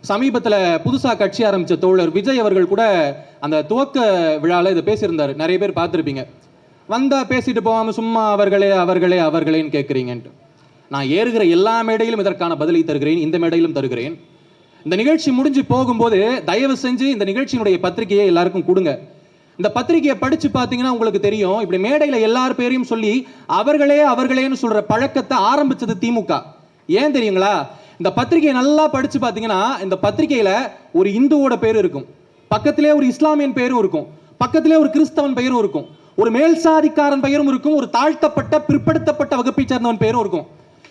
சமீபத்தில் புதுசாக கட்சி ஆரம்பித்த தோழர் விஜய் அவர்கள் கூட அந்த துவக்க விழாவில் இதை பேசியிருந்தார். நிறைய பேர் பார்த்துருப்பீங்க. வந்தால் பேசிட்டு போகாமல் சும்மா அவர்களே அவர்களே அவர்களேன்னு கேட்குறீங்கன்ட்டு. நான் ஏறுகிற எல்லா மேடையிலும் இதற்கான பதிலை தருகிறேன், இந்த மேடையிலும் தருகிறேன். இந்த நிகழ்ச்சி முடிஞ்சு போகும்போது தயவு செஞ்சு இந்த நிகழ்ச்சியினுடைய பத்திரிகையை எல்லாருக்கும் கொடுங்க. இந்த பத்திரிகையை படித்து பார்த்தீங்கன்னா உங்களுக்கு தெரியும், இப்படி மேடையில் எல்லார் பேரையும் சொல்லி அவர்களே அவர்களேன்னு சொல்கிற பழக்கத்தை ஆரம்பித்தது திமுக. ஏன் தெரியுங்களா? இந்த பத்திரிகையை நல்லா படிச்சு பார்த்தீங்கன்னா இந்த பத்திரிகையில ஒரு இந்துவோட பேர் இருக்கும், பக்கத்திலே ஒரு இஸ்லாமியன் பேரும் இருக்கும், பக்கத்திலே ஒரு கிறிஸ்தவன் பெயரும் இருக்கும், ஒரு மேல் சாதிக்காரன் பெயரும் இருக்கும், ஒரு தாழ்த்தப்பட்ட பிற்படுத்தப்பட்ட வகுப்பை சேர்ந்தவன் பேரும் இருக்கும்.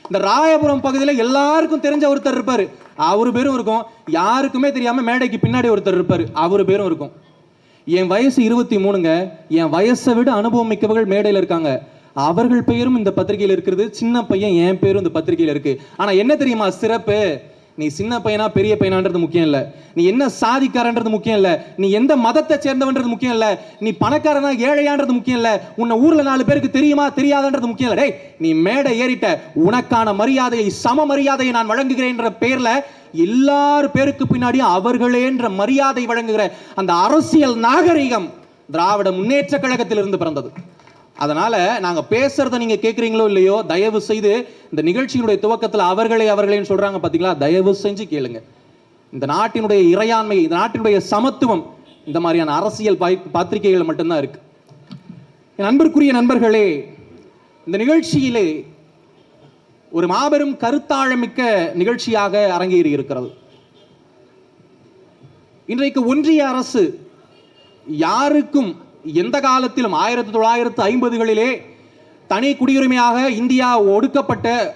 இந்த ராயபுரம் பகுதியில் எல்லாருக்கும் தெரிஞ்ச ஒருத்தர் இருப்பாரு, அவரு பேரும் இருக்கும். யாருக்குமே தெரியாம மேடைக்கு பின்னாடி ஒருத்தர் இருப்பாரு, அவரு பேரும் இருக்கும். என் வயசு 23ங்க. என் வயசை விட அனுபவம் மிக்கவர்கள் மேடையில் இருக்காங்க, அவர்கள் பெயரும் இந்த பத்திரிகையில் இருக்கிறது. சின்ன பையன் என் பேரும் இந்த பத்திரிகையில் இருக்கு. ஆனா என்ன தெரியுமா சிறப்பு? நீ சின்ன பையனா பெரிய பையனான்றது முக்கியம் இல்ல, நீ என்ன சாதிக்காரன்றது முக்கியம் இல்ல, நீ எந்த மதத்தை சேர்ந்தவன்றது முக்கியம் இல்ல, நீ பணக்காரனா ஏழையான்றது முக்கியம் இல்ல, உன்னை ஊர்ல 4 பேருக்கு தெரியுமா தெரியாதன்றது முக்கியம் இல்ல. டேய், நீ மேடை ஏறிட்ட, உனக்கான மரியாதையை சம மரியாதையை நான் வழங்குகிறேன் என்ற பெயர்ல எல்லார் பேருக்கு பின்னாடி அவர்களே என்ற மரியாதை வழங்குகிற அந்த அரசியல் நாகரிகம் திராவிட முன்னேற்ற கழகத்தில் இருந்து பிறந்தது. அதனால நாங்க பேசுறத நீங்க கேட்குறீங்களோ இல்லையோ, தயவு செய்து இந்த நிகழ்ச்சியினுடைய துவக்கத்தில் அவர்களே அவர்களேன்னு சொல்றாங்க பாத்தீங்களா, தயவு செஞ்சு கேளுங்க. இந்த நாட்டினுடைய இறையாண்மை, இந்த நாட்டினுடைய சமத்துவம் இந்த மாதிரியான அரசியல் பத்திரிகைகள் மட்டும்தான் இருக்கு. என் அன்பிற்குரிய நண்பர்களே, இந்த நிகழ்ச்சியிலே ஒரு மாபெரும் கருத்தாழமிக்க நிகழ்ச்சியாக அரங்கேறி இருக்கிறது. இன்றைக்கு ஒன்றிய அரசு யாருக்கும் எந்த காலத்திலும் 1950களிலே தனி குடியுரிமையாக இந்தியா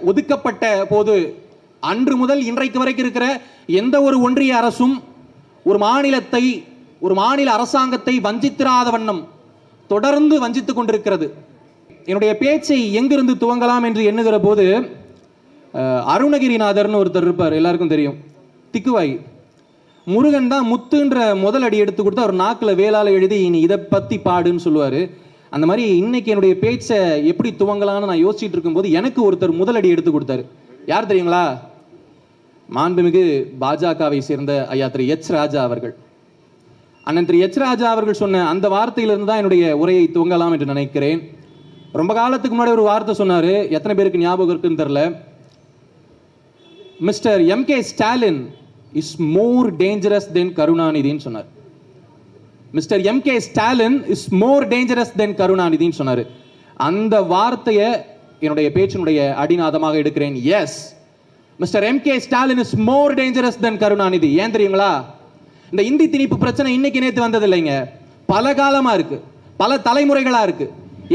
ஒதுக்கப்பட்ட போது அன்று முதல் இன்றைக்கு வரைக்கும் இருக்கிற எந்த ஒரு ஒன்றிய அரசும் ஒரு மாநிலத்தை, ஒரு மாநில அரசாங்கத்தை வஞ்சித்திராத வண்ணம் தொடர்ந்து வஞ்சித்துக் கொண்டிருக்கிறது. என்னுடைய பேச்சை எங்கிருந்து துவங்கலாம் என்று எண்ணுகிற போது அருணகிரிநாதர்னு ஒருத்தர் இருப்பார், எல்லாருக்கும் தெரியும், திக்குவாய். முருகன் தான் முத்துன்ற முதல் அடி எடுத்து கொடுத்து அவர் நாக்கில் வேளால எழுதி நீ இதை பற்றி பாடுன்னு சொல்லுவார். அந்த மாதிரி இன்னைக்கு என்னுடைய பேச்சை எப்படி துவங்கலான்னு நான் யோசிச்சுட்டு இருக்கும்போது எனக்கு ஒருத்தர் முதலடி எடுத்து கொடுத்தாரு. யார் தெரியுங்களா? மாண்புமிகு பாஜகவை சேர்ந்த ஐயா திரு எச் ராஜா அவர்கள். அண்ணன் திரு எச் ராஜா அவர்கள் சொன்ன அந்த வார்த்தையிலிருந்து தான் என்னுடைய உரையை துவங்கலாம் என்று நினைக்கிறேன். ரொம்ப காலத்துக்கு முன்னாடி ஒரு வார்த்தை சொன்னார், எத்தனை பேருக்கு ஞாபகம் இருக்குன்னு தெரியல. Mister M K. Stalin is more dangerous than கருணாநிதின்னு சொன்னார். Mister M K. Stalin is more dangerous than கருணாநிதின்னு சொன்னார். அந்த வார்த்தையை என்னுடைய பேச்சினுடைய அடிநாதமாக எடுக்கிறேன். Yes, mister M K. Stalin is more dangerous than Karunanidhi. ஏன் தெரியுங்களா? இந்த இந்தி திணிப்பு பிரச்சனை இன்னைக்கு நேற்று வந்தது இல்லைங்க, பல காலமா இருக்கு, பல தலைமுறைகளா இருக்கு.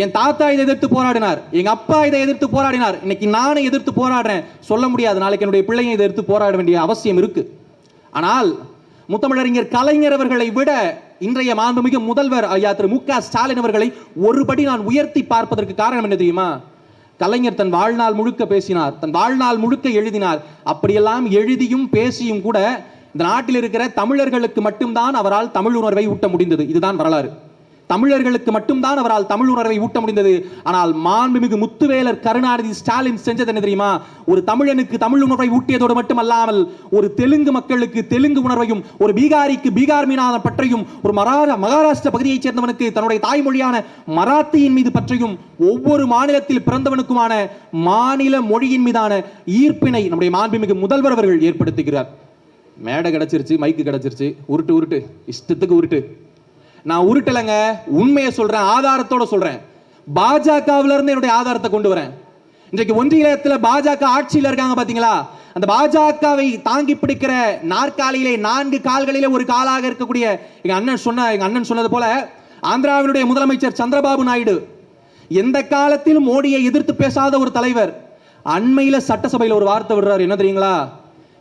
என் தாத்தா இதை எதிர்த்து போராடினார், எங்க அப்பா இதை எதிர்த்து போராடினார், இன்னைக்கு நானும் எதிர்த்து போராடுறேன். சொல்ல முடியாது நாளைக்கு என்னுடைய பிள்ளைங்க இதை எதிர்த்து போராட வேண்டிய அவசியம் இருக்கு. ஆனால் முத்தமிழறிஞர் கலைஞர் அவர்களை விட இன்றைய மாண்புமிகு முதல்வர் ஐயா திரு மு.க. ஸ்டாலின் அவர்களை ஒருபடி நான் உயர்த்தி பார்ப்பதற்கு காரணம் என்ன தெரியுமா? கலைஞர் தன் வாழ்நாள் முழுக்க பேசினார், தன் வாழ்நாள் முழுக்க எழுதினார். அப்படியெல்லாம் எழுதியும் பேசியும் கூட இந்த நாட்டில் இருக்கிற தமிழர்களுக்கு மட்டும்தான் அவரால் தமிழ் உணர்வை ஊட்ட முடிந்தது. இதுதான் வரலாறு. தமிழர்களுக்கு மட்டும்தான் அவரால் தமிழ் உணர்வை ஊட்ட முடிந்தது. ஆனால் மாண்புமிகு முத்துவேலர் கருணாநிதி ஸ்டாலின் செஞ்சது என்ன தெரியுமா? ஒரு தமிழனுக்கு தமிழ் உணர்வை ஊட்டியதோடு மட்டுமல்லாமல் ஒரு தெலுங்கு மக்களுக்கு தெலுங்கு உணர்வையும், ஒரு பீகாரிக்கு பீகார் மீதான பற்றையும், ஒரு மகாராஷ்டிர பகுதியைச் சேர்ந்தவனுக்கு தன்னுடைய தாய்மொழியான மராத்தியின் மீது பற்றையும், ஒவ்வொரு மாநிலத்தில் பிறந்தவனுக்குமான மாநில மொழியின் மீதான ஈர்ப்பினை நம்முடைய மாண்புமிகு முதல்வர் அவர்கள் ஏற்படுத்துகிறார். மேடை கிடைச்சிருச்சு, மைக்கு கிடைச்சிருச்சு, உருட்டு உருட்டு, இஷ்டத்துக்கு உருட்டு. நான் உருட்டலைங்க, உண்மையை சொல்றேன், ஆதாரத்தோட சொல்றேன். பாஜகவில இருந்து என்னுடைய ஆதாரத்தை கொண்டு வரேன். இன்றைக்கு ஒன்றியத்தில் பாஜக ஆட்சியில் இருக்காங்க பாத்தீங்களா? அந்த பாஜகவை தாங்கி பிடிக்கிற நாற்காலியிலே 4 கால்களிலே ஒரு காலாக இருக்கக்கூடிய எங்க அண்ணன் சொன்னது போல ஆந்திராவினுடைய முதலமைச்சர் சந்திரபாபு நாயுடு எந்த காலத்திலும் மோடியை எதிர்த்து பேசாத ஒரு தலைவர். அண்மையில சட்டசபையில் ஒரு வார்த்தை விடுறாரு, என்ன தெரியுங்களா?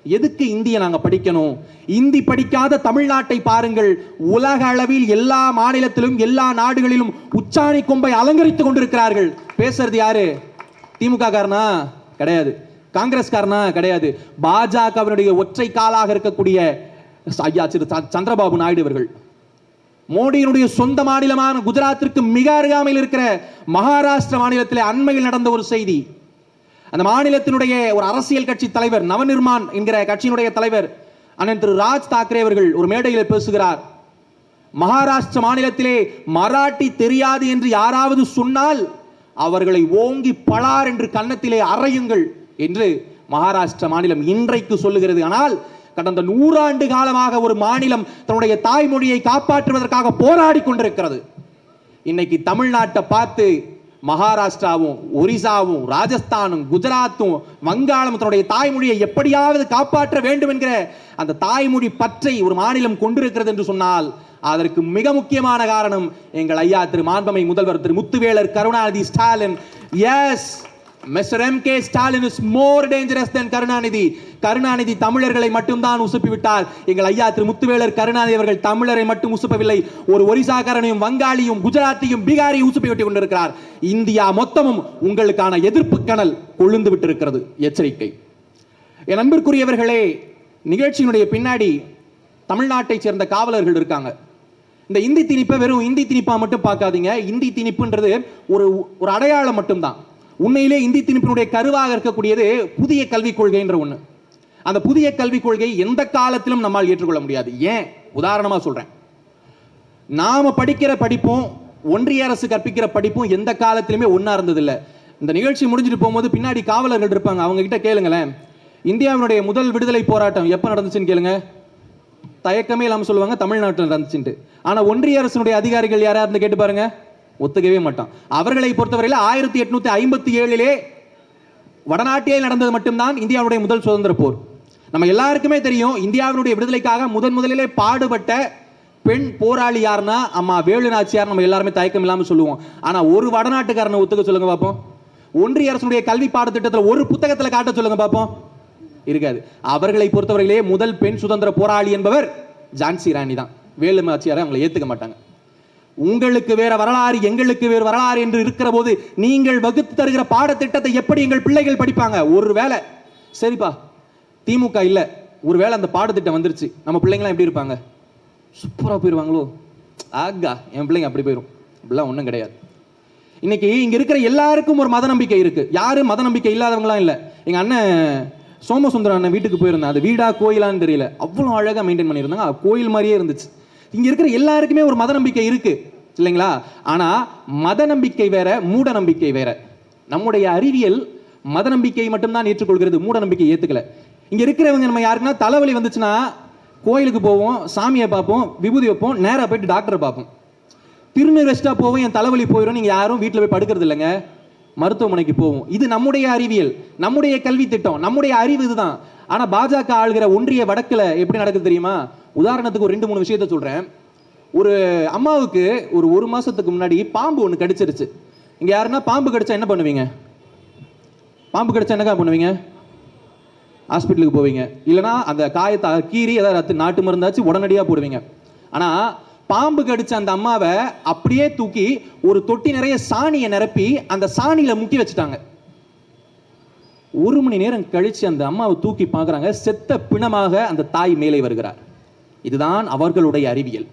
எதுக்கு இந்தியை நாங்க படிக்கணும்? இந்தி படிக்காத தமிழ்நாட்டை பாருங்கள், உலக அளவில் எல்லா மாநிலத்திலும் எல்லா நாடுகளிலும் உச்சாணி கொம்பை அலங்கரித்துக் கொண்டிருக்கிறார்கள். பேசுறது யாரு? திமுக காரனா? கிடையாது. காங்கிரஸ் காரனா? கிடையாது. பாஜகவினுடைய ஒற்றை காலாக இருக்கக்கூடிய ஐயா திரு சந்திரபாபு நாயுடு அவர்கள். மோடியினுடைய சொந்த மாநிலமான குஜராத்திற்கு மிக அருகாமையில் இருக்கிற மகாராஷ்டிர மாநிலத்திலே அண்மையில் நடந்த ஒரு செய்தி. அந்த மாநிலத்தினுடைய ஒரு அரசியல் கட்சி தலைவர், நவநிர்மான் என்கிற கட்சியினுடைய தலைவர், அண்ணன் திரு ராஜ் தாக்கரே அவர்கள் ஒரு மேடையில் பேசுகிறார். மகாராஷ்டிர மாநிலத்திலே மராட்டி தெரியாது என்று யாராவது சொன்னால் அவர்களை ஓங்கி பலார் என்று கன்னத்திலே அறையுங்கள் என்று மகாராஷ்டிர மாநிலம் இன்றைக்கு சொல்லுகிறது. ஆனால் கடந்த 100 ஆண்டு காலமாக ஒரு மாநிலம் தன்னுடைய தாய்மொழியை காப்பாற்றுவதற்காக போராடி கொண்டிருக்கிறது. இன்னைக்கு தமிழ்நாட்டை பார்த்து மகாராஷ்டிராவும் ஒரிசாவும் ராஜஸ்தானும் குஜராத்தும் வங்காளம் தன்னுடைய தாய்மொழியை எப்படியாவது காப்பாற்ற வேண்டும் என்கிற அந்த தாய்மொழி பற்றை ஒரு மாநிலம் கொண்டிருக்கிறது என்று சொன்னால் அதற்கு மிக முக்கியமான காரணம் எங்கள் ஐயா திரு மாண்புமிகு முதல்வர் Thiru Muthuvelar Karunanidhi Stalin. Yes, mister M K. Stalin is more dangerous than Karunanidhi. Karunanidhi தமிழர்களை மட்டும்தான் உசுப்பி விட்டார். எங்கள் ஐயா திரு முத்துவேலர் கருணாநிதி அவர்கள் தமிழரை மட்டும் உசுப்பவில்லை, ஒரு ஒரிசாக்காரனையும் வங்காளியும் குஜராத்தியும் பீகாரையும் உசுப்பி விட்டுக் கொண்டிருக்கிறார். இந்தியா மொத்தமும் உங்களுக்கான எதிர்ப்பு கனல் கொழுந்து விட்டிருக்கிறது. எச்சரிக்கை. என் அன்பிற்குரியவர்களே, நிகழ்ச்சியினுடைய பின்னாடி தமிழ்நாட்டை சேர்ந்த காவலர்கள் இருக்காங்க. இந்த இந்தி திணிப்பை வெறும் இந்தி திணிப்பா மட்டும் பார்க்காதீங்க. இந்தி திணிப்புன்றது ஒரு அடையாளம் மட்டும்தான். உண்மையிலே இந்தி திணிப்பினுடைய கருவாக இருக்கக்கூடியது புதிய கல்விக் கொள்கைன்ற ஒண்ணு. அந்த புதிய கல்விக் கொள்கை எந்த காலத்திலும் நம்மால் ஏற்றுக்கொள்ள முடியாது. ஏன்? உதாரணமா சொல்றேன். நாம படிக்கிற படிப்பும் ஒன்றிய அரசு கற்பிக்கிற படிப்பும் எந்த காலத்திலுமே ஒன்னா இருந்ததில்லை. இந்த நிகழ்ச்சி முடிஞ்சிட்டு போகும்போது பின்னாடி காவலர்கள் இருப்பாங்க, அவங்க கிட்ட கேளுங்களேன், இந்தியாவினுடைய முதல் விடுதலை போராட்டம் எப்ப நடந்துச்சுன்னு கேளுங்க. தயக்கமே இல்லாம சொல்லுவாங்க தமிழ்நாட்டில் நடந்துச்சுட்டு. ஆனா ஒன்றிய அரசினுடைய அதிகாரிகள் யாரா இருந்து கேட்டு பாருங்க, ஒத்துக்கவே மாட்டான். அவர்களை பொறுத்தவரையில் 1857 வடநாட்டில் நடந்தது மட்டும்தான் இந்தியாவுடைய முதல் சுதந்திர போர். நம்ம எல்லாருக்குமே தெரியும், இந்தியாவினுடைய விடுதலைக்காக முதலிலே பாடுபட்ட பெண் போராளி யாருன்னா அம்மா வேலு நாச்சியார். நம்ம எல்லாருமே தயக்கம் இல்லாம சொல்லுவோம். ஆனா ஒரு வடநாட்டுக்காரனை ஒத்துக்க சொல்லுங்க பாப்போம். ஒன்றிய அரசுடைய கல்வி பாடத்திட்டத்தில் ஒரு புத்தகத்துல காட்ட சொல்லுங்க பாப்போம். இருக்காது. அவர்களை பொறுத்தவரையிலே முதல் பெண் சுதந்திர போராளி என்பவர் ஜான்சி ராணி தான். வேலு நாச்சியாரை அவங்களை ஏத்துக்க மாட்டாங்க. உங்களுக்கு வேற வரலாறு, எங்களுக்கு வேறு வரலாறு என்று இருக்கிற போது நீங்கள் வகுத்து தருகிற பாடத்திட்டத்தை எப்படி எங்கள் பிள்ளைகள் படிப்பாங்க? ஒருவேளை சரிப்பா திமுக இல்ல, ஒருவேளை அந்த பாடத்திட்டம் வந்துருச்சு, நம்ம பிள்ளைங்களாம் எப்படி இருப்பாங்க? சூப்பரா போயிருவாங்களோ? ஆகா, என் பிள்ளைங்க அப்படி போயிடும். அப்படிலாம் ஒன்றும் கிடையாது. இன்னைக்கு இங்க இருக்கிற எல்லாருக்கும் ஒரு மத நம்பிக்கை இருக்கு. யாரும் மத நம்பிக்கை இல்லாதவங்களாம் இல்லை. எங்க அண்ணன் சோமசுந்தரம் அண்ணன் வீட்டுக்கு போயிருந்தேன். அது வீடா கோயிலான்னு தெரியல, அவ்வளோ அழகா மெயின்டைன் பண்ணியிருந்தாங்க. கோயில் மாதிரியே இருந்துச்சு. இங்க இருக்கிற எல்லாருக்குமே ஒரு மத நம்பிக்கை இருக்கு இல்லைங்களா? ஆனா மத நம்பிக்கை வேற, மூட நம்பிக்கை வேற. நம்முடைய அறிவியல் மத நம்பிக்கை மட்டும்தான் ஏற்றுக்கொள்கிறது, மூட நம்பிக்கை ஏத்துக்கல. இங்க இருக்கிறவங்க நம்ம யாருக்குன்னா தலைவலி வந்துச்சுன்னா கோயிலுக்கு போவோம், சாமியை பார்ப்போம், விபூதி வைப்போம், நேராக போயிட்டு டாக்டரை பார்ப்போம். திருநீர் வச்சுட்டா போவோம், என் தலைவலி போயிடும், நீங்க யாரும் வீட்டில் போய் படுக்கிறது இல்லைங்க, மருத்துவமனைக்கு போவோம். இது நம்முடைய அறிவியல், நம்முடைய கல்வி திட்டம், நம்முடைய அறிவு இதுதான். ஆனா பாஜக ஆளுகிற ஒன்றிய வடக்குல எப்படி நடக்குது தெரியுமா? உதாரணத்துக்கு ஒரு 2-3 விஷயத்த சொல்றேன். ஒரு அம்மாவுக்கு ஒரு மாசத்துக்கு முன்னாடி பாம்பு ஒன்று கடிச்சிருச்சு. இங்க யாருன்னா பாம்பு கடிச்சா என்ன பண்ணுவீங்க? பாம்பு கடிச்சா என்னக்கா பண்ணுவீங்க? ஹாஸ்பிட்டலுக்கு போவீங்க, இல்லைன்னா அந்த காயத்தை கீறி ஏதாவது நாட்டு மருந்தாச்சு உடனடியாக போடுவீங்க. ஆனா பாம்பு கடிச்ச அந்த அம்மாவை அப்படியே தூக்கி ஒரு தொட்டி நிறைய சாணியை நிரப்பி அந்த சாணியில முக்கி வச்சுட்டாங்க. 1 மணி நேரம் கழிச்சு அந்த அம்மாவை தூக்கி பார்க்குறாங்க, செத்த பிணமாக அந்த தாய் மேலே வருகிறார். இதுதான் அவர்களுடைய அறிவியல்.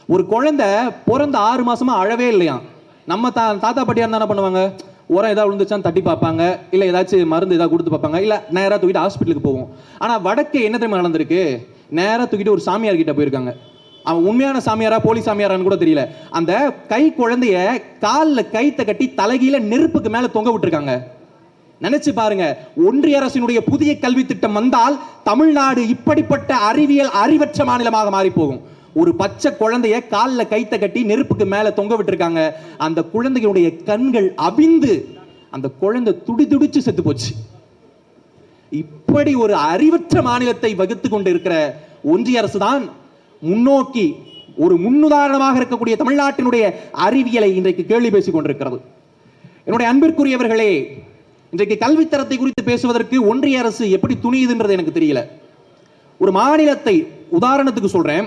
ஒரு குழந்தை பிறந்த 6 மாசமா அழவே இல்லையாம். நம்ம தாத்தா பாட்டியா இருந்தா என்ன பண்ணுவாங்க? உரம் ஏதாவது விழுந்துச்சான்னு தட்டி பார்ப்பாங்க, இல்லை ஏதாச்சும் மருந்து ஏதாவது கொடுத்து பார்ப்பாங்க, இல்லை நேராக தூக்கிட்டு ஹாஸ்பிட்டலுக்கு போவோம். ஆனால் வடக்கே என்ன தெரியுமா நடந்திருக்கு? நேராக தூக்கிட்டு ஒரு சாமியார் கிட்ட போயிருக்காங்க. அவன் உண்மையான சாமியாரா போலி சாமியாரான்னு கூட தெரியல. அந்த கை குழந்தைய காலில் கைத்தை கட்டி தலைகீழ நெருப்புக்கு மேலே தொங்க விட்டுருக்காங்க. நினைச்சு பாருங்க, ஒன்றிய அரசினுடைய புதிய கல்வி திட்டம் வந்தால் தமிழ்நாடு இப்படிப்பட்ட அறிவியல் அறிவற்ற மாநிலமாக மாறி போகும். ஒரு பச்சை குழந்தைய காலில் கைத்த கட்டி நெருப்புக்கு மேல தொங்க விட்டுருக்காங்க. அந்த குழந்தைகளுடைய கண்கள் அவிந்து அந்த குழந்தை துடிதுடிச்சு செத்து போச்சு. இப்படி ஒரு அறிவற்ற மாநிலத்தை வகுத்து கொண்டு இருக்கிற ஒன்றிய அரசு தான் முன்னோக்கி ஒரு முன்னுதாரணமாக இருக்கக்கூடிய தமிழ்நாட்டினுடைய அறிவியலை இன்றைக்கு கேள்வி பேசிக் கொண்டிருக்கிறது. என்னுடைய அன்பிற்குரியவர்களே, இன்றைக்கு கல்வித்தரத்தை குறித்து பேசுவதற்கு ஒன்றிய அரசு எப்படி துணியுதுன்றது எனக்கு தெரியல. ஒரு மாநிலத்தை உதாரணத்துக்கு சொல்றேன்.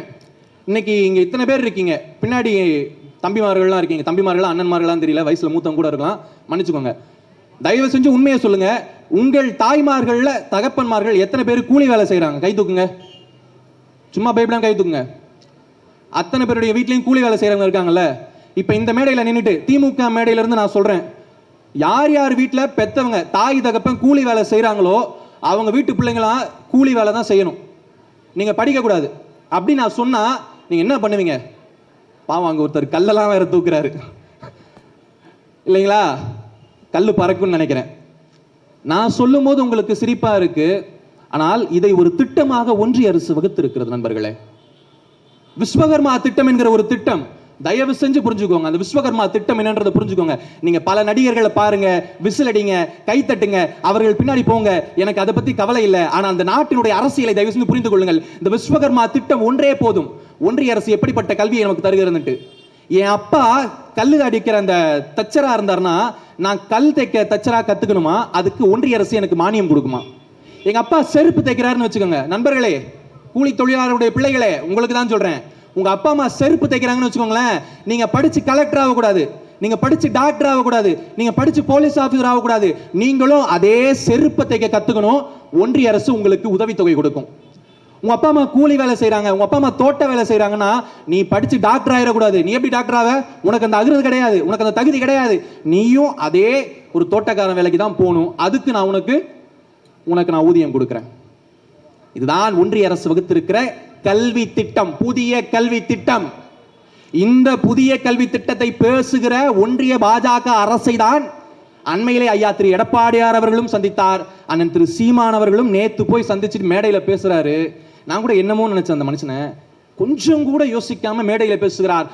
இன்னைக்கு இங்க இத்தனை பேர் இருக்கீங்க, பின்னாடி தம்பிமார்கள்லாம் இருக்கீங்க. தம்பிமார்களா அண்ணன்மார்களாம் தெரியல, வயசுல மூத்தவங்க கூட இருக்கலாம், மன்னிச்சுக்கோங்க. தயவு செஞ்சு உண்மையை சொல்லுங்க, உங்கள் தாய்மார்கள்ல தகப்பன்மார்கள் எத்தனை பேர் கூலி வேலை செய்யறாங்க? கை தூக்குங்க. சும்மா பயப்படாம கை தூக்குங்க. அத்தனை பேருடைய வீட்லயும் கூலி வேலை செய்யறவங்க இருக்காங்கல்ல. இப்ப இந்த மேடையில நின்றுட்டு திமுக மேடையில இருந்து நான் சொல்றேன், யார் யார் வீட்டுல பெத்தவங்க தாய் தகப்பன் கூலி வேலை செய்யறாங்களோ அவங்க வீட்டு பிள்ளைங்களா கூலி வேலை தான் செய்யணும். நீங்க படிக்க கூடாது அப்படி நான் சொன்னா நீங்க என்ன பண்ணுவீங்க? பாவம் அங்க ஒருத்தர் கல்லெல்லாம் வேற தூக்குறாரு இல்லைங்களா? கல்லு பறக்கும்னு நினைக்கிறேன். நான் சொல்லும் போது உங்களுக்கு சிரிப்பா இருக்கு, ஆனால் இதை ஒரு திட்டமாக ஒன்றிய அரசு வகுத்திருக்கிறது நண்பர்களே. விஸ்வகர்மா திட்டம் என்கிற ஒரு திட்டம், தயவு செஞ்சு புரிஞ்சுக்கோங்க. அந்த விஸ்வகர்மா திட்டம் என்னன்றதை புரிஞ்சுக்கோங்க. நீங்க பல நடிகர்களை பாருங்க, விசில் அடிங்க, கை தட்டுங்க, அவர்கள் பின்னாடி போங்க, எனக்கு அதை பத்தி கவலை இல்லை. ஆனா அந்த நாட்டினுடைய அரசியலை தயவு செஞ்சு புரிந்து கொள்ளுங்கள். இந்த விஸ்வகர்மா திட்டம் ஒன்றே போதும். ஒன்றிய அரசு எப்படிப்பட்ட கல்வியை நமக்கு தருகிறது. என் அப்பா கல்லு அடிக்கிற அந்த தச்சரா இருந்தார்னா நான் கல் தைக்க தச்சரா கத்துக்கணுமா? அதுக்கு ஒன்றிய அரசு எனக்கு மானியம் கொடுக்குமா? எங்க அப்பா செருப்பு தைக்கிறாருன்னு வச்சுக்கோங்க நண்பர்களே, கூலி தொழிலாளருடைய பிள்ளைகளே, உங்களுக்கு தான் சொல்றேன். உங்க அப்பா அம்மா செருப்பு தைக்கிறாங்கன்னு வச்சுக்கோங்களேன், நீங்க படிச்சு கலெக்டர் ஆகக்கூடாது, நீங்க படிச்சு டாக்டர் ஆகக்கூடாது, நீங்க படிச்சு போலீஸ் ஆபீசர் ஆகக்கூடாது, நீங்களும் அதே செருப்பு தைக்க கத்துக்கணும். ஒன்றிய அரசு உங்களுக்கு உதவித்தொகை கொடுக்கும். உங்க அப்பா அம்மா கூலி வேலை செய்யறாங்க, உங்க அப்பா அம்மா தோட்ட வேலை செய்யறாங்கன்னா நீ படிச்சு டாக்டர் ஆயிடக்கூடாது. நீ எப்படி டாக்டர் ஆக? உனக்கு அந்த அகிருது கிடையாது, உனக்கு அந்த தகுதி கிடையாது. நீயும் அதே ஒரு தோட்டக்காரன் வேலைக்கு தான் போகணும். அதுக்கு நான் உனக்கு நான் ஊதியம் கொடுக்கிறேன். இதுதான் ஒன்றிய அரசு வகுத்திருக்கிற கல்வி திட்டம், புதிய கல்வி திட்டம். இந்த புதிய கல்வி திட்டத்தை பேசுகிற ஒன்றிய பாஜக அரசை தான் அண்மையிலே ஐயா திரு எடப்பாடியார் அவர்களும் சந்தித்தார். அண்ணன் திரு சீமான் அவர்களும் நேத்து போய் சந்திச்சுட்டு மேடையில பேசுறாரு. நான் கூட என்னமோ நினைச்சேன், அந்த மனுஷனை கொஞ்சம் கூட யோசிக்காம மேடையில பேசுகிறார்.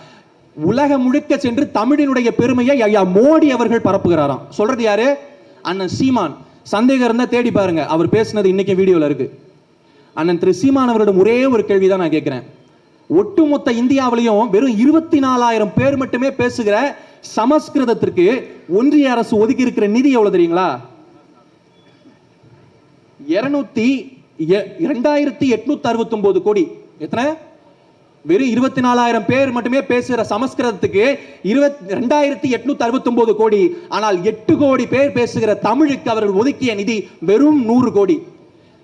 உலகம் முழுக்க சென்று தமிழினுடைய பெருமையை ஐயா மோடி அவர்கள் பரப்புகிறாராம். சொல்றது யாரு? அண்ணன் சீமான். சந்தேகம் இருந்தா தேடி பாருங்க, அவர் பேசினது இன்னைக்கு வீடியோல இருக்கு. அண்ணன் திரு சீமான் அவரிடம் ஒரே ஒரு கேள்விதான் நான் கேட்கிறேன். ஒட்டுமொத்த இந்தியாவிலையும் வெறும் 24,000 பேர் மட்டுமே பேசுகிற சமஸ்கிருதத்திற்கு ஒன்றிய அரசு ஒதுக்கி இருக்கிற நிதி எவ்வளவு தெரியுங்களா? 2,869 கோடி. எத்தனை? வெறும் 24,000 பேர் மட்டுமே பேசுகிற சமஸ்கிருதத்துக்கு 2,869 கோடி. ஆனால் 8 கோடி பேர் பேசுகிற தமிழுக்கு அவர்கள் ஒதுக்கிய நிதி வெறும் 100 கோடி.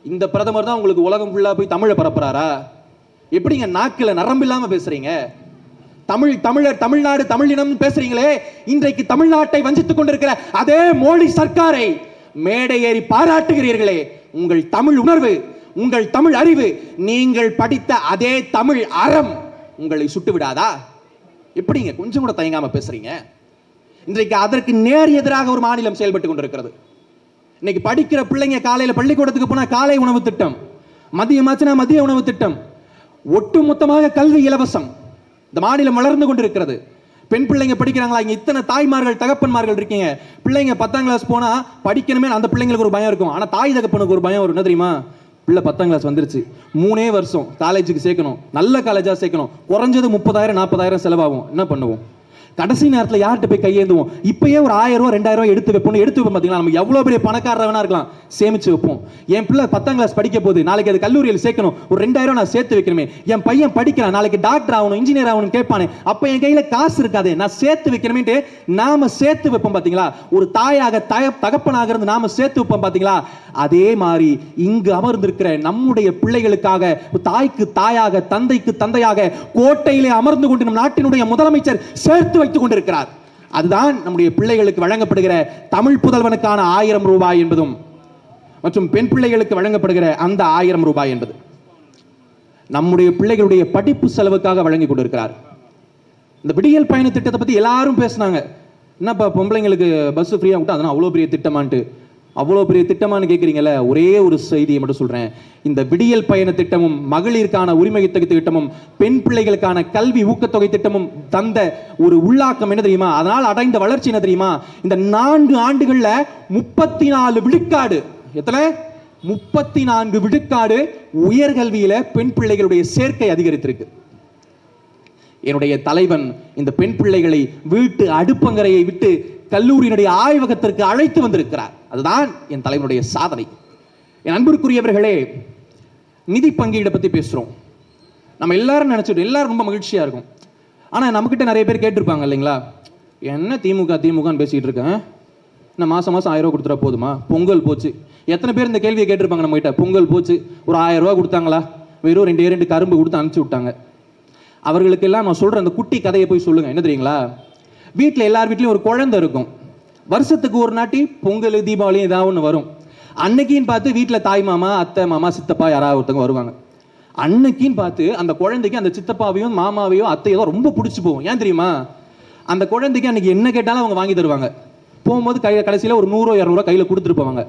இந்த பிரதமர் தான் உங்களுக்கு உலகம் ஃபுல்லா போய் தமிழை பரப்புறாரா? எப்படிங்க நாக்குல நரம்பு இல்லாம பேசுறீங்க? தமிழர், தமிழ்நாடு, தமிழினம் பேசுறீங்களே, இன்றைக்கு தமிழ்நாட்டை வஞ்சித்துக் கொண்டிருக்கிற அதே மோடி சர்க்காரை மேடை ஏறி பாராட்டுகிறீர்களே. உங்கள் தமிழ் உணர்வு, உங்கள் தமிழ் அறிவு, நீங்கள் படித்த அதே தமிழ் அறம் உங்களை சுட்டு விடாதா? எப்படிங்க கொஞ்சம் கூட தயங்காம பேசுறீங்க? இன்றைக்கு அதற்கு நேர் எதிராக ஒரு மாநிலம் செயல்பட்டு கொண்டிருக்கிறது. இன்னைக்கு படிக்கிற பிள்ளைங்க காலையில பள்ளிக்கூடத்துக்கு போனா காலை உணவு திட்டம், மதியமாச்சுனா மதிய உணவு திட்டம், ஒட்டுமொத்தமாக கல்வி இலவசம். இந்த மாநிலம் வளர்ந்து கொண்டிருக்கிறது. பெண் பிள்ளைங்க படிக்கிறாங்களா? இங்க இத்தனை தாய்மார்கள், தகப்பன்மார்கள் இருக்கீங்க. பிள்ளைங்க 10ஆம் கிளாஸ் போனா படிக்கணுமே, அந்த பிள்ளைங்களுக்கு ஒரு பயம் இருக்கும். ஆனா தாய் தகப்பனுக்கு ஒரு பயம் வரும். என்ன தெரியுமா? பிள்ளை 10ஆம் கிளாஸ் வந்துருச்சு, 3 வருஷம் காலேஜுக்கு சேர்க்கணும், நல்ல காலேஜா சேர்க்கணும், குறைஞ்சது 30,000 40,000 செலவாகும். என்ன பண்ணுவோம்? கடைசி நேரத்தில் யார்கிட்ட போய் கையேந்துவோம்? இப்பயே ஒரு 1000 ரூபா 2000 எடுத்து வைப்போம். எடுத்து வைப்போம். பார்த்தீங்களா, நம்ம எவ்வளவு பெரிய பணக்காரர் வேணா இருக்கலாம், சேமிச்சு வைப்போம். என் பிள்ளை 10ஆம் கிளாஸ் படிக்க போகுது, நாளைக்கு அது கல்லூரியில் சேர்க்கணும், ஒரு 2000 நான் சேர்த்து வைக்கணுமே. என் பையன் படிக்கிறான், நாளைக்கு டாக்டர் ஆகணும், இன்ஜினியர் ஆகணும் கேட்பானே, அப்ப என் கையில காசு இருக்காது, நான் சேர்த்து வைக்கணுமே. நாம சேர்த்து வைப்போம். பாத்தீங்களா, ஒரு தாயாக தகப்பனாக இருந்து நாம சேர்த்து வைப்போம். பாத்தீங்களா, அதே மாதிரி இங்கு அமர்ந்திருக்கிற நம்முடைய பிள்ளைகளுக்காக தாய்க்கு தாயாக, தந்தைக்கு தந்தையாக கோட்டையிலே அமர்ந்து கொண்டு நம் நாட்டினுடைய முதலமைச்சர் சேர்த்து வைத்துக் கொண்டிருக்கிறார். அதுதான் நம்முடைய பிள்ளைகளுக்கு வழங்கப்படுகிற தமிழ் புதல்வனுக்கான 1000 ரூபாய் என்பதும், மற்றும் பெண் பிள்ளைகளுக்கு வழங்கப்படுகிற அந்த 1000 ரூபாய் என்பது நம்முடைய பிள்ளைகளுடைய படிப்பு செலவுக்காக வழங்கி கொண்டிருக்கிறார். இந்த விடியல் பயண திட்டத்தை பத்தி எல்லாரும் பேசினாங்க. என்னப்பா பொம்பளைங்களுக்கு பஸ் ஃப்ரீயா விட்டா அதனால அவ்வளோ பெரிய திட்டமான்ட்டு, அவ்வளோ பெரிய திட்டமானு கேட்குறீங்கல்ல. ஒரே ஒரு செய்தியை மட்டும் சொல்றேன். இந்த விடியல் பயண திட்டமும், மகளிருக்கான உரிமை திட்டமும், பெண் பிள்ளைகளுக்கான கல்வி ஊக்கத்தொகை திட்டமும் தந்த ஒரு உள்ளாக்கம் என்ன தெரியுமா? அதனால் அடைந்த வளர்ச்சி என்ன தெரியுமா? இந்த 4 ஆண்டுகள்ல 34 விழுக்காடு, எத்தனை? 34 விழுக்காடு உயர்கல்வியில பெண் பிள்ளைகளுடைய சேர்க்கை அதிகரித்திருக்கு. என்னுடைய தலைவன் இந்த பெண் பிள்ளைகளை வீட்டு அடுப்பங்கரையை விட்டு கல்லூரியினுடைய ஆய்வகத்திற்கு அழைத்து வந்திருக்கிறார். அதுதான் என் தலைவனுடைய சாதனை. என் அன்பிற்குரியவர்களே, நிதி பங்கீடு பத்தி பேசுறோம். நம்ம எல்லாரும் நினைச்சிட்டு எல்லாரும் ரொம்ப மகிழ்ச்சியா இருக்கும். ஆனா நம்ம கிட்ட நிறைய பேர் கேட்டிருப்பாங்க இல்லைங்களா, என்ன திமுகன்னு பேசிட்டு இருக்கேன், என்ன மாசம் 1000 ரூபா கொடுத்துட்டா போதுமா? பொங்கல் போச்சு. எத்தனை பேர் இந்த கேள்வியை கேட்டிருப்பாங்க நம்ம கிட்ட? பொங்கல் போச்சு, ஒரு 1000 ரூபா கொடுத்தாங்களா? வெறும் 2 கரும்பு கொடுத்து அனுப்பிச்சு விட்டாங்க. அவர்களுக்கெல்லாம் நான் சொல்ற அந்த குட்டி கதையை போய் சொல்லுங்க. என்ன தெரியுங்களா, வீட்டில் எல்லார் வீட்லையும் ஒரு குழந்தை இருக்கும். வருஷத்துக்கு ஒரு நாட்டி பொங்கல், தீபாவளி ஏதாவது ஒன்று வரும். அன்னைக்குன்னு பார்த்து வீட்டில் தாய் மாமா, அத்தை மாமா, சித்தப்பா யாராவது ஒருத்தவங்க வருவாங்க. அன்னைக்குன்னு பார்த்து அந்த குழந்தைக்கு அந்த சித்தப்பாவையும் மாமாவையோ அத்தையோ ரொம்ப பிடிச்சி போகும். ஏன் தெரியுமா? அந்த குழந்தைக்கு அன்னைக்கு என்ன கேட்டாலும் அவங்க வாங்கி தருவாங்க. போகும்போது கடைசியில் ஒரு 100-200 கையில் கொடுத்துட்டு போவாங்க.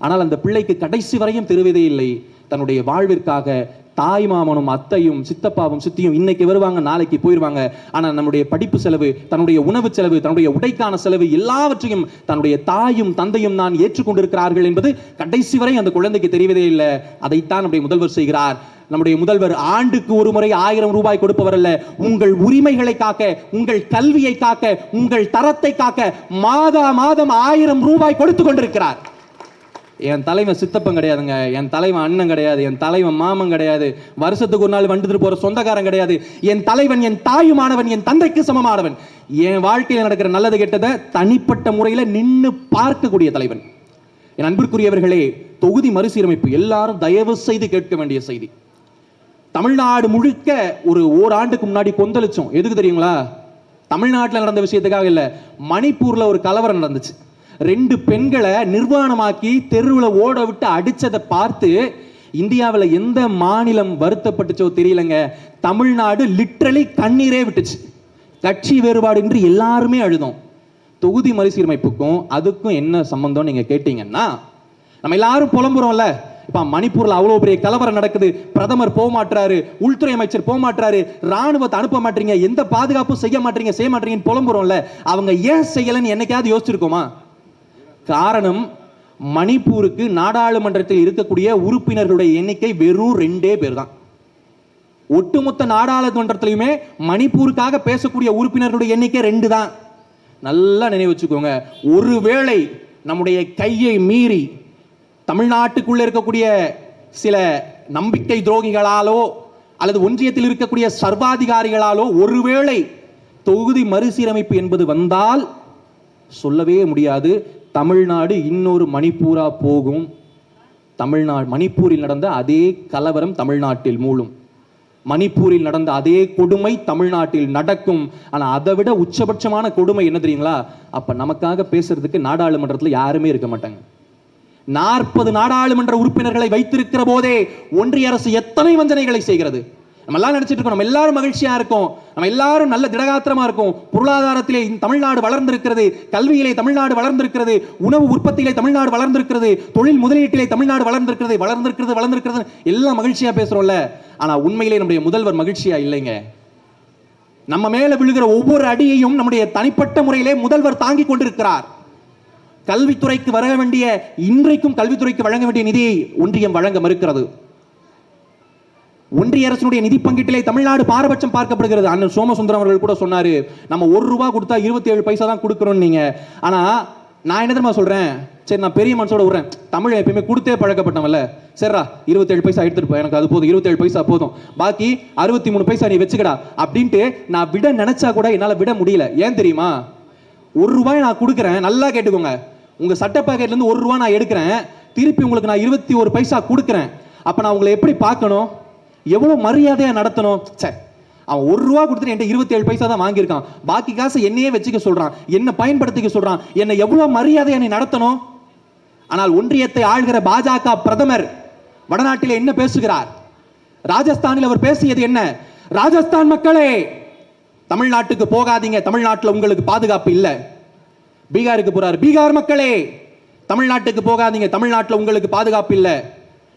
ஆனால் அந்த பிள்ளைக்கு கடைசி வரையும் தெரிவதே இல்லை, தன்னுடைய வாழ்விற்காக தாய் மாமனும் அத்தையும் சித்தப்பாவும் சித்தியும் இன்னைக்கு வருவாங்க, நாளைக்கு போயிடுவாங்க. ஆனால் நம்முடைய படிப்பு செலவு, தன்னுடைய உணவு செலவு, தன்னுடைய உடைக்கான செலவு எல்லாவற்றையும் தன்னுடைய தாயும் தந்தையும் நான் ஏற்றுக்கொண்டிருக்கிறார்கள் என்பது கடைசி வரை அந்த குழந்தைக்கு தெரிவதே இல்லை. அதைத்தான் நம்முடைய முதல்வர் செய்கிறார். நம்முடைய முதல்வர் ஆண்டுக்கு ஒரு முறை 1000 ரூபாய் கொடுப்பவர் அல்ல, உங்கள் உரிமைகளை காக்க, உங்கள் கல்வியை காக்க, உங்கள் தரத்தை காக்க மாதா மாதம் 1000 ரூபாய் கொடுத்து கொண்டிருக்கிறார். என் தலைவன் சித்தப்பன் கிடையாதுங்க, என் தலைவன் அண்ணன் கிடையாது, என் தலைவன் மாமன் கிடையாது, வருஷத்துக்கு ஒரு நாள் வந்துட்டு போற சொந்தக்காரன் கிடையாது. என் தலைவன் என் தாயுமானவன், என் தந்தைக்கு சமமானவன். என் வாழ்க்கையில் நடக்கிற நல்லது கெட்டதை தனிப்பட்ட முறையில் நின்று பார்க்கக்கூடிய தலைவன். என் அன்பிற்குரியவர்களே, தொகுதி மறுசீரமைப்பு எல்லாரும் தயவு செய்து கேட்க வேண்டிய செய்தி. தமிழ்நாடு முழுக்க ஓராண்டுக்கு முன்னாடி கொந்தளிச்சோம். எதுக்கு தெரியுங்களா? தமிழ்நாட்டில் நடந்த விஷயத்துக்காக இல்ல, மணிப்பூர்ல ஒரு கலவரம் நடந்துச்சு. 2 பெண்களை நிர்வாணமாக்கி தெருவில் ஓட விட்டு அடிச்சதை பார்த்து இந்தியாவில் எந்த மாநிலம் வருத்தப்பட்டுச்சோ தெரியலங்க, தமிழ்நாடு லிட்டரலி கண்ணீரே விட்டுச்சு. கட்சி வேறுபாடு இன்றி எல்லாருமே அழுதோம். தொகுதி மறுசீரமைப்புக்கும் அதுக்கும் என்ன சம்பந்தம் நீங்க கேட்டீங்கன்னா, நம்ம எல்லாரும் புலம்புறோம்ல, இப்ப மணிப்பூர்ல அவ்வளவு பெரிய கலவரம் நடக்குது, பிரதமர் போக மாட்டாரு, உள்துறை அமைச்சர் போக மாட்டாரு, ராணுவத்தை அனுப்ப மாட்டீங்க, எந்த பாதுகாப்பும் செய்ய மாட்டீங்கன்னு புலம்புறோம்ல. அவங்க ஏன் செய்யலன்னு என்னைக்காவது யோசிச்சிருக்கோமா? காரணம், மணிப்பூருக்கு நாடாளுமன்றத்தில் இருக்கக்கூடிய உறுப்பினர்களுடைய எண்ணிக்கை வெறும் 2 பேர் தான். ஒட்டுமொத்த நாடாளுமன்றத்திலுமே மணிப்பூருக்காக பேசக்கூடிய உறுப்பினர்களுடைய எண்ணிக்கை 2 தான். நல்லா நினைவு வச்சுக்கோங்க. ஒருவேளை நம்முடைய கையை மீறி தமிழ்நாட்டுக்குள்ள இருக்கக்கூடிய சில நம்பிக்கை துரோகிகளாலோ அல்லது ஒன்றியத்தில் இருக்கக்கூடிய சர்வாதிகாரிகளாலோ ஒருவேளை தொகுதி மறுசீரமைப்பு என்பது வந்தால் சொல்லவே முடியாது, தமிழ்நாடு இன்னொரு மணிப்பூரா போகும். மணிப்பூரில் நடந்த அதே கலவரம் தமிழ்நாட்டில் மூழும். மணிப்பூரில் நடந்த அதே கொடுமை தமிழ்நாட்டில் நடக்கும். ஆனா அதை விட உச்சபட்சமான கொடுமை என்ன தெரியுங்களா? அப்ப நமக்காக பேசுறதுக்கு நாடாளுமன்றத்தில் யாருமே இருக்க மாட்டாங்க. 40 நாடாளுமன்ற உறுப்பினர்களை வைத்திருக்கிற போதே ஒன்றிய அரசு எத்தனை வஞ்சனைகளை செய்கிறது. நம்ம எல்லாம் நினைச்சிட்டு இருக்கோம், நம்ம எல்லாரும் மகிழ்ச்சியா இருக்கோம், நம்ம எல்லாரும் நல்ல திடகாத்திரமா இருக்கும், பொருளாதாரத்திலே தமிழ்நாடு வளர்ந்திருக்கிறது, கல்வியிலே தமிழ்நாடு வளர்ந்திருக்கிறது, உணவு உற்பத்தியிலே தமிழ்நாடு வளர்ந்திருக்கிறது, தொழில் முதலீட்டிலே தமிழ்நாடு வளர்ந்திருக்கிறது எல்லாம் மகிழ்ச்சியா பேசுறோம்ல. ஆனா உண்மையிலே நம்முடைய முதல்வர் மகிழ்ச்சியா இல்லைங்க. நம்ம மேல விழுகிற ஒவ்வொரு அடியையும் நம்முடைய தனிப்பட்ட முறையிலே முதல்வர் தாங்கி கொண்டிருக்கிறார். கல்வித்துறைக்கு வர வேண்டிய, இன்றைக்கும் கல்வித்துறைக்கு வழங்க வேண்டிய நிதியை ஒன்றியம் வழங்க மறுக்கிறது. ஒன்றிய அரசினுடைய நிதி பங்கீட்டிலே தமிழ்நாடு பாரபட்சம் பார்க்கப்படுகிறது. அண்ணன் சோமசுந்தரம் அவர்கள் கூட சொன்னாரு, நம்ம 1 ரூபா கொடுத்தா 27 பைசா தான் கொடுக்கணும் நீங்க. ஆனா நான் என்ன தெரியுமா சொல்றேன், சரி நான் பெரிய மனசோட விடுறேன், தமிழ் எப்பயுமே கொடுத்தே பழக்கப்பட்டவன்ல, சரிடா 27 பைசா எடுத்துட்டு போய், எனக்கு அது போதும், 27 பைசா போதும், பாக்கி 63 பைசா நீ வச்சுக்கடா அப்படின்ட்டு நான் விட நினைச்சா கூட என்னால விட முடியல. ஏன் தெரியுமா? 1 ரூபாய் நான் கொடுக்குறேன், நல்லா கேட்டுக்கோங்க, உங்க சட்ட பாக்கெட்ல இருந்து 1 ரூபா நான் எடுக்கிறேன், திருப்பி உங்களுக்கு நான் 21 பைசா கொடுக்குறேன். அப்ப நான் உங்களை எப்படி பார்க்கணும், எவ்வளவு மரியாதையா நடத்தணும்? அவன் 1 ரூபா கொடுத்துட்டு என்கிட்ட 27 பைசா தான் வாங்கியிருக்கான், பாக்கி காசை என்னையே வச்சுக்க சொல்றான், என்ன பயன்படுத்திக்க சொல்றான், என்னை எவ்வளவு மரியாதையா நீ நடத்தணும். ஆனால் ஒன்றியத்தை ஆள்கிற பாஜக பிரதமர் வடநாட்டில் என்ன பேசுகிறார்? ராஜஸ்தானில் அவர் பேசியது என்ன? ராஜஸ்தான் மக்களே, தமிழ்நாட்டுக்கு போகாதீங்க, தமிழ்நாட்டில் உங்களுக்கு பாதுகாப்பு இல்ல. பீகாருக்கு போறாரு, பீகார் மக்களே தமிழ்நாட்டுக்கு போகாதீங்க, தமிழ்நாட்டில் உங்களுக்கு பாதுகாப்பு இல்ல.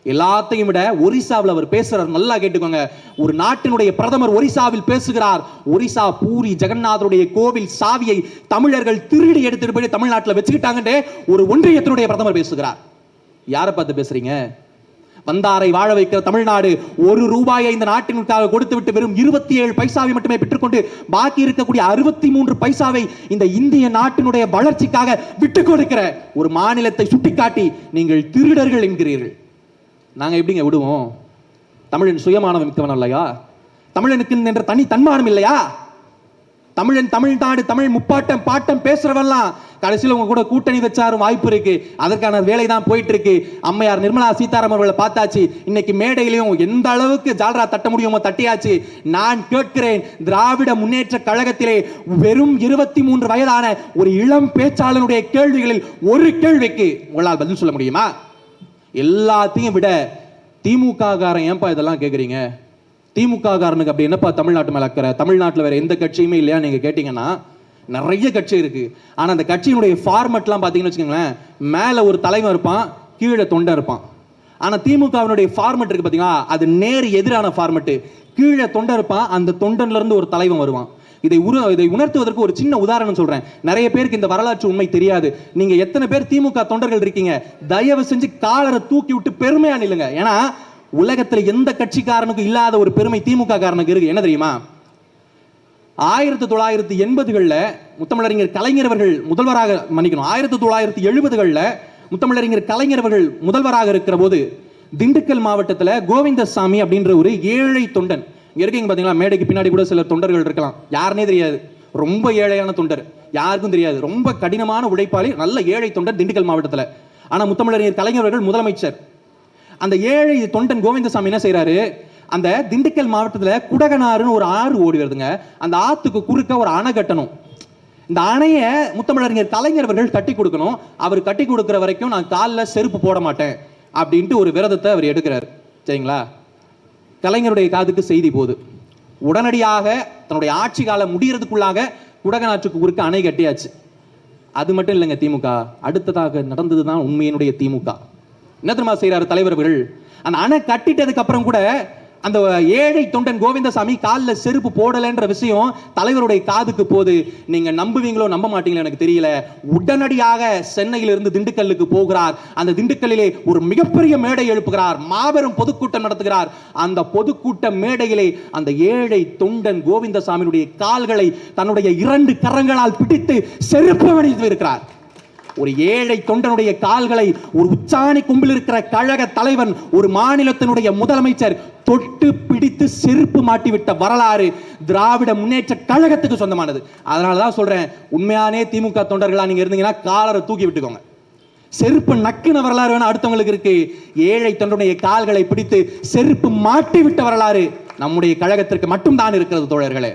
எல்லாத்தையும் விட ஒரிசாவில் அவர் பேசுறார், நல்லா கேட்டுக்கோங்க. ஒரு நாட்டினுடைய பிரதமர் ஒரிசாவில் பேசுகிறார். ஒரிசா பூரி ஜெகநாதருடைய கோவில் சாவியை தமிழர்கள் திருடி எடுத்துட்டு போய் தமிழ்நாட்டில் வச்சுக்கிட்டாங்கன்னு ஒரு ஒன்றியத்தினுடைய பிரதமர் பேசுகிறார். யாரை பார்த்து பேசுறீங்க? வந்தாரை வாழ வைக்கிற தமிழ்நாடு 1 ரூபாயை இந்த நாட்டினுக்காக கொடுத்து விட்டு வெறும் 27 பைசாவை மட்டுமே பெற்றுக்கொண்டு பாக்கி இருக்கக்கூடிய 63 பைசாவை இந்த இந்திய நாட்டினுடைய வளர்ச்சிக்காக விட்டுக் கொடுக்கிற ஒரு மாநிலத்தை சுட்டிக்காட்டி நீங்கள் திருடர்கள் என்கிறீர்கள். நாங்க எப்படிங்க விடுவோம்? தமிழன் சுயமானவன் மிக்கவன் இல்லையா? தமிழனுக்கு என்ற தனி தன்மானம் இல்லையா? தமிழன், தமிழ்நாடு, தமிழ் முப்பாட்டம் பாட்டம் பேசுறவெல்லாம் கடைசியில் உங்க கூட கூட்டணி வச்சாரும் வாய்ப்பு இருக்கு. அதற்கான வேலை தான் போயிட்டு இருக்கு. அம்மையார் நிர்மலா சீதாராமன் அவர்களை பார்த்தாச்சு. இன்னைக்கு மேடையிலையும் எந்த அளவுக்கு ஜால்ரா தட்ட முடியுமோ தட்டியாச்சு. நான் கேட்கிறேன், திராவிட முன்னேற்ற கழகத்திலே வெறும் 23 வயதான ஒரு இளம் பேச்சாளனுடைய கேள்விகளில் ஒரு கேள்விக்கு உங்களால் பதில் சொல்ல முடியுமா? எல்லாத்தையும் விட திமுக காரன் ஏன்பா இதெல்லாம் கேட்குறீங்க, திமுக காரனுக்கு அப்படி என்னப்பா தமிழ்நாட்டு மேல அக்கறை, தமிழ்நாட்டில் வேற எந்த கட்சியுமே இல்லையா நீங்க கேட்டீங்கன்னா நிறைய கட்சி இருக்கு. ஆனா அந்த கட்சியினுடைய ஃபார்மெட்லாம் பார்த்தீங்கன்னு வச்சுக்கோங்களேன், மேல ஒரு தலைவன் இருப்பான், கீழே தொண்டன் இருப்பான். ஆனா திமுகவினுடைய ஃபார்மெட் இருக்கு பாத்தீங்களா, அது நேர் எதிரான ஃபார்மெட். கீழே தொண்டன் இருப்பான், அந்த தொண்டன்ல இருந்து ஒரு தலைவன் வருவான். இதை உணர்த்துவதற்கு ஒரு சின்ன உதாரணம் சொல்றேன். நிறைய பேருக்கு இந்த வரலாற்று உண்மை தெரியாது. நீங்க எத்தனை பேர் திமுக தொண்டர்கள் இருக்கீங்க, தயவு செஞ்சு காலரை தூக்கி விட்டு பெருமையா நில்லுங்க. ஏன்னா உலகத்துல எந்த கட்சிக்காரனுக்கு இல்லாத ஒரு பெருமை திமுக காரனுக்கு இருக்கு. என்ன தெரியுமா, 1980களில் முத்தமிழறிஞர் கலைஞர் அவர்கள் முதல்வராக, மன்னிக்கணும், 1970களில் முத்தமிழறிஞர் கலைஞர் அவர்கள் முதல்வராக இருக்கிற போது திண்டுக்கல் மாவட்டத்தில் கோவிந்தசாமி அப்படின்ற ஒரு ஏழை தொண்டன், இங்க இருக்கீங்க பாத்தீங்களா, மேடைக்கு பின்னாடி கூட சில தொண்டர்கள் இருக்கலாம், யாருன்னே தெரியாது, ரொம்ப ஏழையான தொண்டர், யாருக்கும் தெரியாது, ரொம்ப கடினமான உழைப்பாளி, நல்ல ஏழை தொண்டர் திண்டுக்கல் மாவட்டத்தில். ஆனா முத்தமிழறிஞர் கலைஞர் அவர்கள் முதலமைச்சர். அந்த ஏழை தொண்டன் கோவிந்தசாமி என்ன செய்யறாரு, அந்த திண்டுக்கல் மாவட்டத்தில் குடகனாறுன்னு ஒரு ஆறு ஓடி வருதுங்க, அந்த ஆத்துக்கு குறுக்க ஒரு அணை கட்டணும். இந்த அணைய முத்தமிழறிஞர் கலைஞர் அவர்கள் கட்டி கொடுக்கணும். அவர் கட்டி கொடுக்கிற வரைக்கும் நான் காலில் செருப்பு போட மாட்டேன் அப்படின்ட்டு ஒரு விரதத்தை அவர் எடுக்கிறார். சரிங்களா, கலைஞருடைய காதுக்கு செய்தி போகுது. உடனடியாக தன்னுடைய ஆட்சி காலம் முடியறதுக்குள்ளாக குடகனாற்றுக்கு குறுக்க அணை கட்டியாச்சு. அது மட்டும் இல்லைங்க, திமுக அடுத்ததாக நடந்ததுதான் உண்மையினுடைய திமுக. என்ன தெரியுமா செய்யறாரு தலைவர் அவர்கள், அந்த அணை கட்டிட்டதுக்கு அப்புறம் கூட அந்த ஏழை தொண்டன் கோவிந்தசாமி காலில் செருப்பு போடலைன்ற விஷயம் தலைவருடைய காதுக்கு போது. நீங்க நம்புவீங்களோ நம்ப மாட்டீங்களோ எனக்கு தெரியல, உடனடியாக சென்னையிலிருந்து திண்டுக்கல்லுக்கு போகிறார். அந்த திண்டுக்கல்லிலே ஒரு மிகப்பெரிய மேடை எழுப்புகிறார், மாபெரும் பொதுக்கூட்டம் நடத்துகிறார். அந்த பொதுக்கூட்ட மேடையிலே அந்த ஏழை தொண்டன் கோவிந்தசாமியுடைய கால்களை தன்னுடைய 2 கரங்களால் பிடித்து செருப்பு அணிந்து இருக்கிறார். ஒரு ஏழை தொண்டனுடைய கால்களை ஒரு உச்சாணி கும்பில் இருக்கிற கழக தலைவன், ஒரு மாநிலத்தினுடைய முதலமைச்சர் தொட்டு பிடித்து செருப்பு மாட்டிவிட்ட வரலாறு திராவிட முன்னேற்ற கழகத்துக்கு சொந்தமானது. அதனாலதான் சொல்றேன், உண்மையானே திமுக தொண்டர்களா நீங்க இருந்தீங்கன்னா காலரை தூக்கி விட்டுக்கோங்க. செருப்பு நக்குன வரலாறு வேணா அடுத்தவங்களுக்கு இருக்கு, ஏழை தொண்டனுடைய கால்களை பிடித்து செருப்பு மாட்டி விட்ட வரலாறு நம்முடைய கழகத்திற்கு மட்டும்தான் இருக்கிறது தோழர்களே.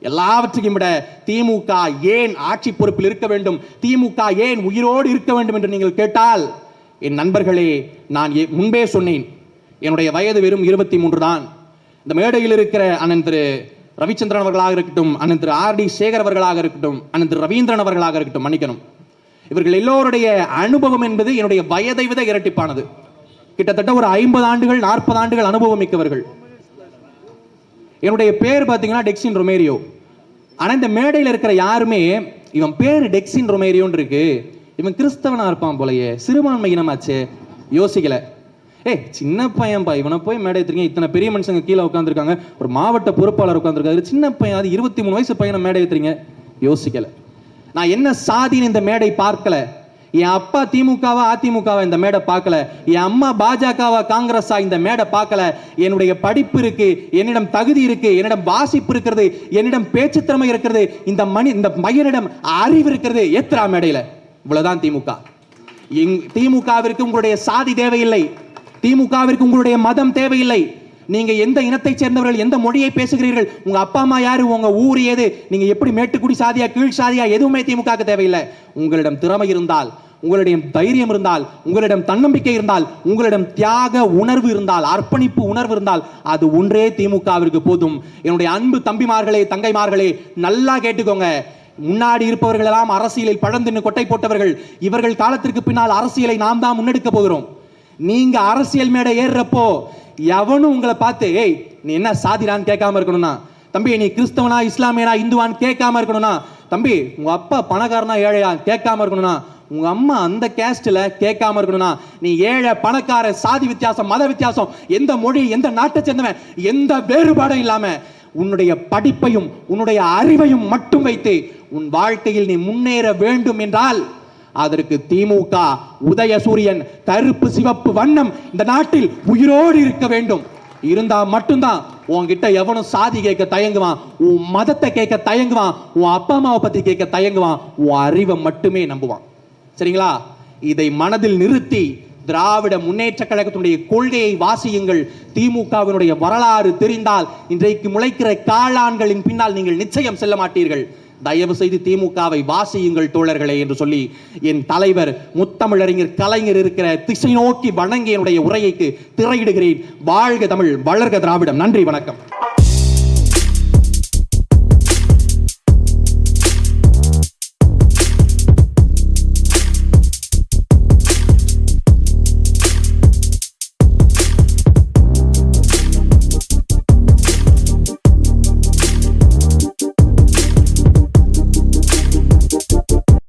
எல்லாவற்றையும் விட திமுக ஏன் ஆட்சி பொறுப்பில் இருக்க வேண்டும், திமுக ஏன் உயிரோடு இருக்க வேண்டும் என்று நீங்கள் கேட்டால், என் நண்பர்களே, நான் முன்பே சொன்னேன், என்னுடைய வயது வெறும் 23 தான். இந்த மேடையில் இருக்கிற அண்ணன் திரு ரவிச்சந்திரன் அவர்களாக இருக்கட்டும், அண்ணன் திரு RD சேகர் அவர்களாக இருக்கட்டும், அண்ணன் திரு ரவீந்திரன் அவர்களாக இருக்கட்டும், மன்னிக்கணும், இவர்கள் எல்லோருடைய அனுபவம் என்பது என்னுடைய வயதை விட இரட்டிப்பானது. கிட்டத்தட்ட ஒரு 50 ஆண்டுகள் 40 ஆண்டுகள் அனுபவம் மிக்கவர்கள். என்னுடைய பேர் பார்த்தீங்கன்னா டெக்ஸின் ரொமேரியோ. ஆனால் இந்த மேடையில் இருக்கிற யாருமே இவன் பேர் டெக்ஸின் ரொமேரியோன்னு இருக்கு, இவன் கிறிஸ்தவனா இருப்பான் போலயே, சிறுபான்மை இனமாச்சே, யோசிக்கல. சின்ன பையன்பா, இவனை போய் மேடை ஏற்றுறீங்க, இத்தனை பெரிய மனுஷங்க கீழே உட்காந்துருக்காங்க, ஒரு மாவட்ட பொறுப்பாளர் உட்காந்துருக்காரு, சின்ன பையன், அது 23 வயசு பையனை மேடை ஏற்றுறீங்க, யோசிக்கல. நான் என்ன சாதின்னு இந்த மேடை பார்க்கல, என் அப்பா திமுகவா அதிமுகவா இந்த மேடை பார்க்கல, என் அம்மா பாஜகவா காங்கிரஸா இந்த மேடை பார்க்கல. என்னுடைய படிப்பு இருக்கு, என்னிடம் தகுதி இருக்கு, என்னிடம் வாசிப்பு இருக்கிறது, என்னிடம் பேச்சு திறமை இருக்கிறது, இந்த பையனிடம் அறிவு இருக்கிறது, ஏத்ரா மேடையில. இவ்வளவுதான் திமுக. திமுகவிற்கு உங்களுடைய சாதி தேவையில்லை, திமுகவிற்கு உங்களுடைய மதம் தேவையில்லை, நீங்க எந்த இனத்தை சேர்ந்தவர்கள், எந்த மொழியை பேசுகிறீர்கள், உங்க அப்பா அம்மா யாரு, உங்க ஊர் ஏது, நீங்க எப்படி மேட்டுக்குடி சாதியா கீழ் சாதியா, எதுவுமே திமுக தேவையில்லை. உங்களிடம் திறமை இருந்தால், உங்களிடம் தைரியம் இருந்தால், உங்களிடம் தன்னம்பிக்கை இருந்தால், உங்களிடம் தியாக உணர்வு இருந்தால், அர்ப்பணிப்பு உணர்வு இருந்தால், அது ஒன்றே திமுகவிற்கு போதும். என்னுடைய அன்பு தம்பிமார்களே தங்கைமார்களே, நல்லா கேட்டுக்கோங்க. முன்னாடி இருப்பவர்கள் எல்லாம் அரசியலில் பழந்தின்னு கொட்டை போட்டவர்கள். இவர்கள் காலத்திற்கு பின்னால் அரசியலை நாம் தான் முன்னெடுக்க போகிறோம். நீங்க அரசியல் மேடை ஏறுறப்போ எவனும் உங்களை பார்த்து ஏய் நீ என்ன சாதிரான்னு கேட்காம இருக்கணும்னா, தம்பி நீ கிறிஸ்தவனா இஸ்லாமியனா இந்துவான்னு கேட்காம இருக்கணும்னா, தம்பி உங்க அப்பா பணக்காரனா ஏழையா கேட்காம இருக்கணும்னா, உங்க அம்மா அந்த கேஸ்ட்ல கேட்காம இருக்கணும்னா, நீ ஏழை பணக்கார சாதி வித்தியாசம் மத வித்தியாசம் எந்த மொழி எந்த நாட்டை சேர்ந்தவன் எந்த வேறுபாடும் இல்லாம உன்னுடைய படிப்பையும் உன்னுடைய அறிவையும் மட்டும் வைத்து உன் வாழ்க்கையில் நீ முன்னேற வேண்டும் என்றால் அதற்கு திமுக உதயசூரியன் கருப்பு சிவப்பு வண்ணம் இந்த நாட்டில் உயிரோடு இருக்க வேண்டும். இருந்தா மட்டும்தான் உன்கிட்ட எவனும் சாதி கேட்க தயங்குவான், உன் மதத்தை கேட்க தயங்குவான், உன் அப்பா அம்மாவை பத்தி கேட்க தயங்குவான், உன் அறிவை மட்டுமே நம்புவான். சரிங்களா? இதை மனதில் நிறுத்தி திராவிட முன்னேற்ற கழகத்தினுடைய கொள்கையை வாசியுங்கள். திமுகவினுடைய வரலாறு தெரிந்தால் இன்றைக்கு முளைக்கிற காளான்களின் பின்னால் நீங்கள் நிச்சயம் செல்ல மாட்டீர்கள். தயவு செய்து திமுகவை வாசியுங்கள் தோழர்களே என்று சொல்லி என் தலைவர் முத்தமிழறிஞர் கலைஞர் இருக்கிற திசை நோக்கி வணங்கி என்னுடைய உரையைக்கு திரையிடுகிறேன். வாழ்க தமிழ், வளர்க திராவிடம். நன்றி, வணக்கம்.